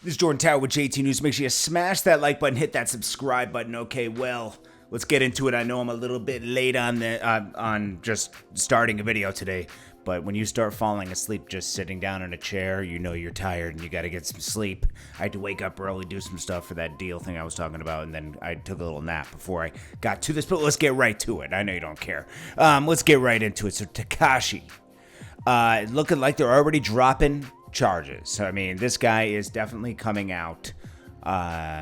This is Jordan Tower with JT News. Make sure you smash that like button, hit that subscribe button. Okay, well, let's get into it. I know I'm a little bit late on just starting a video today, but when you start falling asleep just sitting down in a chair, you know you're tired and you got to get some sleep. I had to wake up early, do some stuff for that deal thing I was talking about, and then I took a little nap before I got to this, but let's get right to it. I know you don't care. Let's get right into it. So Tekashi, looking like they're already dropping charges. I mean, this guy is definitely coming out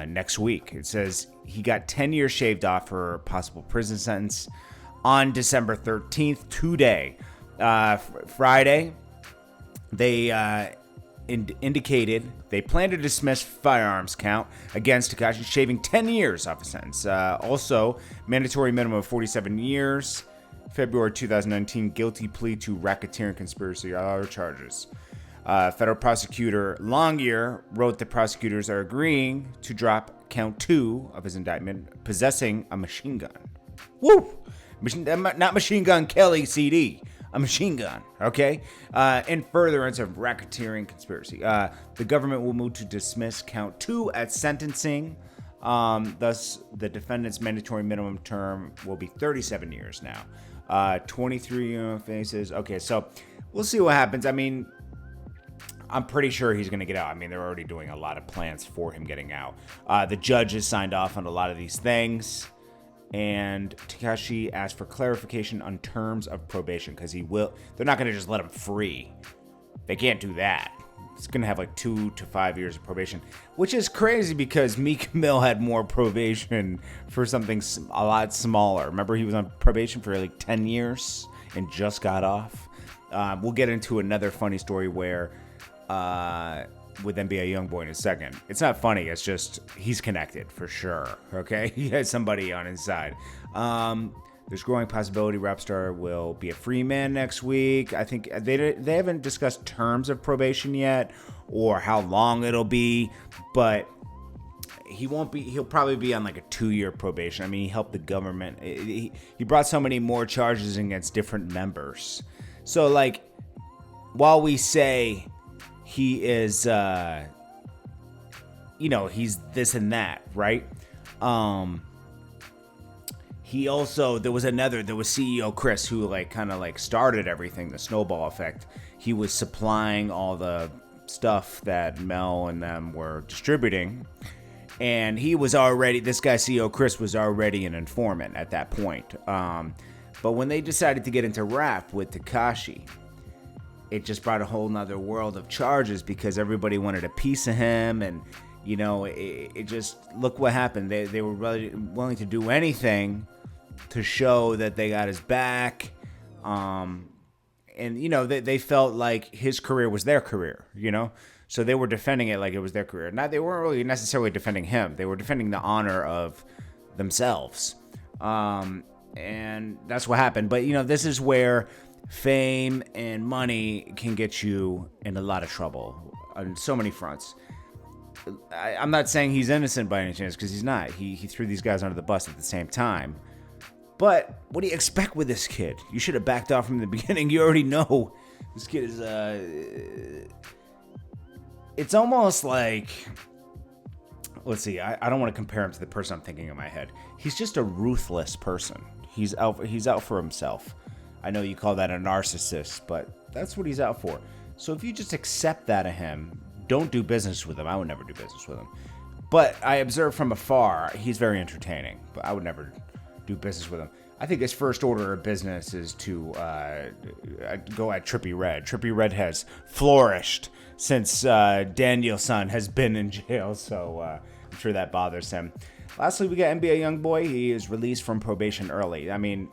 next week. It says he got 10 years shaved off for a possible prison sentence on December 13th, today. Friday, they indicated they plan to dismiss firearms count against Tekashi, shaving 10 years off a sentence. Also, mandatory minimum of 47 years. February 2019, guilty plea to racketeering conspiracy, other charges. Federal prosecutor Longyear wrote the prosecutors are agreeing to drop count 2 of his indictment, possessing a machine gun. Woo! Not Machine Gun Kelly CD. A machine gun, okay? In furtherance of racketeering conspiracy. The government will move to dismiss count 2 at sentencing. Thus, the defendant's mandatory minimum term will be 37 years now. 23 faces. Okay, so we'll see what happens. I mean, I'm pretty sure he's going to get out. I mean, they're already doing a lot of plans for him getting out. The judge has signed off on a lot of these things. And Tekashi asked for clarification on terms of probation because they're not going to just let him free. They can't do that. It's going to have like 2 to 5 years of probation, which is crazy because Meek Mill had more probation for something a lot smaller. Remember, he was on probation for like 10 years and just got off. We'll get into another funny story where with NBA Youngboy in a second. It's not funny, it's just he's connected for sure, okay? He has somebody on his side. There's growing possibility rap star will be a free man next week. I think they haven't discussed terms of probation yet or how long it'll be, but he'll probably be on like a 2-year probation. I mean, he helped the government. He brought so many more charges against different members. So like, while we say he is, he's this and that, right? He also, there was CEO Chris who kind of started everything, the snowball effect. He was supplying all the stuff that Mel and them were distributing. And this guy, CEO Chris, was already an informant at that point. But when they decided to get into rap with Tekashi, it just brought a whole nother world of charges because everybody wanted a piece of him. And, it just, look what happened. They were really willing to do anything to show that they got his back. And, they felt like his career was their career, So they were defending it like it was their career. Now, they weren't really necessarily defending him. They were defending the honor of themselves. And that's what happened. But, this is where fame and money can get you in a lot of trouble on so many fronts. I'm not saying he's innocent by any chance, because he's not. He threw these guys under the bus at the same time. But what do you expect with this kid? You should have backed off from the beginning. You already know this kid is it's almost like, let's see, I don't want to compare him to the person I'm thinking in my head. He's just a ruthless person. He's out for himself. I know you call that a narcissist, but that's what he's out for. So if you just accept that of him, don't do business with him. I would never do business with him. But I observe from afar, he's very entertaining, but I would never do business with him. I think his first order of business is to go at Trippie Redd. Trippie Redd has flourished since Daniel-san has been in jail, so I'm sure that bothers him. Lastly, we got NBA Youngboy. He is released from probation early. I mean,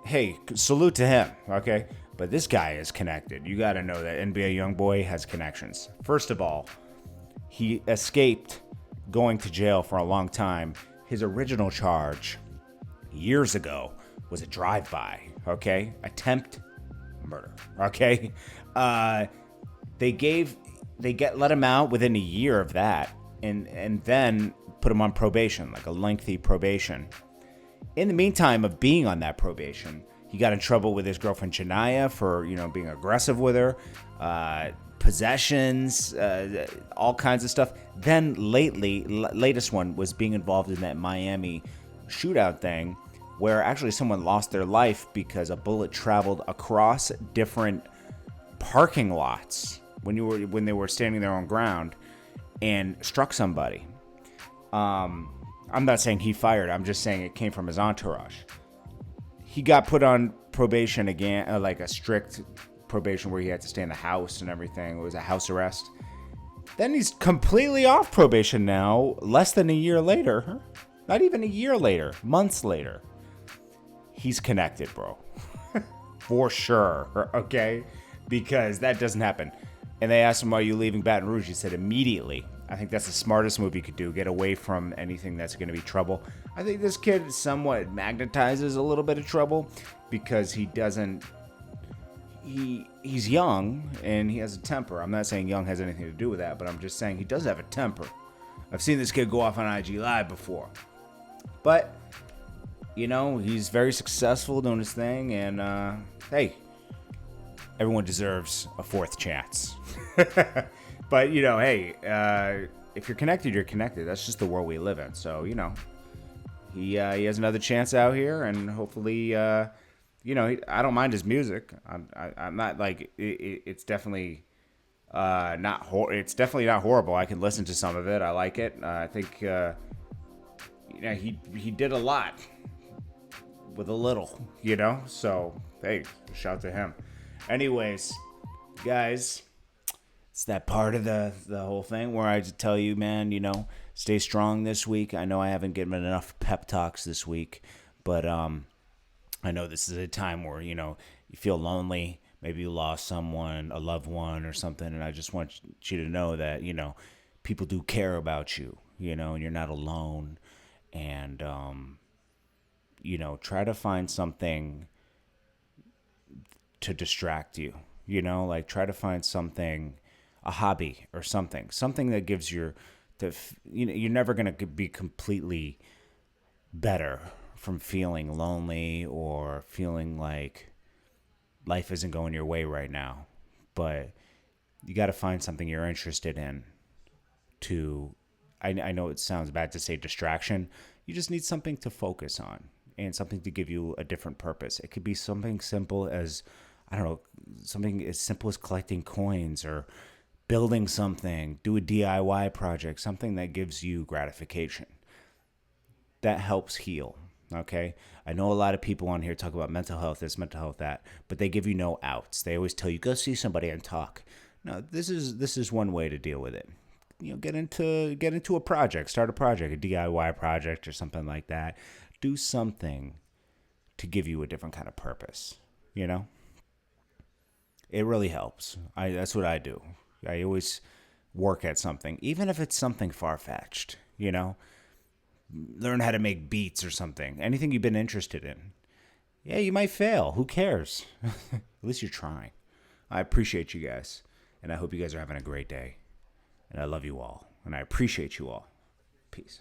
hey, salute to him, okay? But this guy is connected. You got to know that NBA Youngboy has connections. First of all, he escaped going to jail for a long time. His original charge years ago was a drive-by, okay? Attempt murder, okay? Let him out within a year of that, and then put him on probation, like a lengthy probation. In the meantime of being on that probation, he got in trouble with his girlfriend Janaya for, being aggressive with her. possessions, all kinds of stuff. Then latest one was being involved in that Miami shootout thing, where actually someone lost their life because a bullet traveled across different parking lots when they were standing there on ground and struck somebody. I'm not saying he fired. I'm just saying it came from his entourage. He got put on probation again, like a strict probation where he had to stay in the house and everything. It was a house arrest. Then he's completely off probation now, less than a year later. Not even a year later, months later. He's connected, bro. For sure, okay? Because that doesn't happen. And they asked him, why are you leaving Baton Rouge? He said, immediately. I think that's the smartest move you could do. Get away from anything that's going to be trouble. I think this kid somewhat magnetizes a little bit of trouble because he doesn't... He's young and he has a temper. I'm not saying young has anything to do with that, but I'm just saying he does have a temper. I've seen this kid go off on IG Live before. But, you know, he's very successful doing his thing, and, hey, everyone deserves a fourth chance. But, you know, hey, if you're connected, you're connected. That's just the world we live in. So, you know, he has another chance out here, and hopefully, you know, I don't mind his music. I'm not like it's definitely it's definitely not horrible. I can listen to some of it. I like it. I think you know, he did a lot with a little, you know. So hey, shout to him. Anyways, guys, it's that part of the whole thing where I just tell you, man, you know, stay strong this week. I know I haven't given enough pep talks this week, but I know this is a time where, you know, you feel lonely. Maybe you lost someone, a loved one or something. And I just want you to know that, you know, people do care about you, you know, and you're not alone. And, you know, try to find something to distract you, you know, like try to find something, a hobby or something that gives you know, you're never going to be completely better from feeling lonely or feeling like life isn't going your way right now. But you got to find something you're interested in to, I know it sounds bad to say distraction. You just need something to focus on and something to give you a different purpose. It could be something simple as, I don't know, something as simple as collecting coins or building something, do a DIY project, something that gives you gratification. That helps heal. Okay, I know a lot of people on here talk about mental health this, mental health that, but they give you no outs. They always tell you, go see somebody and talk. No, this is one way to deal with it. You know, get into a project, start a project, a DIY project or something like that. Do something to give you a different kind of purpose. You know, it really helps. That's what I do. I always work at something, even if it's something far-fetched. You know. Learn how to make beats or something. Anything you've been interested in. Yeah, you might fail. Who cares? At least you're trying. I appreciate you guys. And I hope you guys are having a great day. And I love you all. And I appreciate you all. Peace.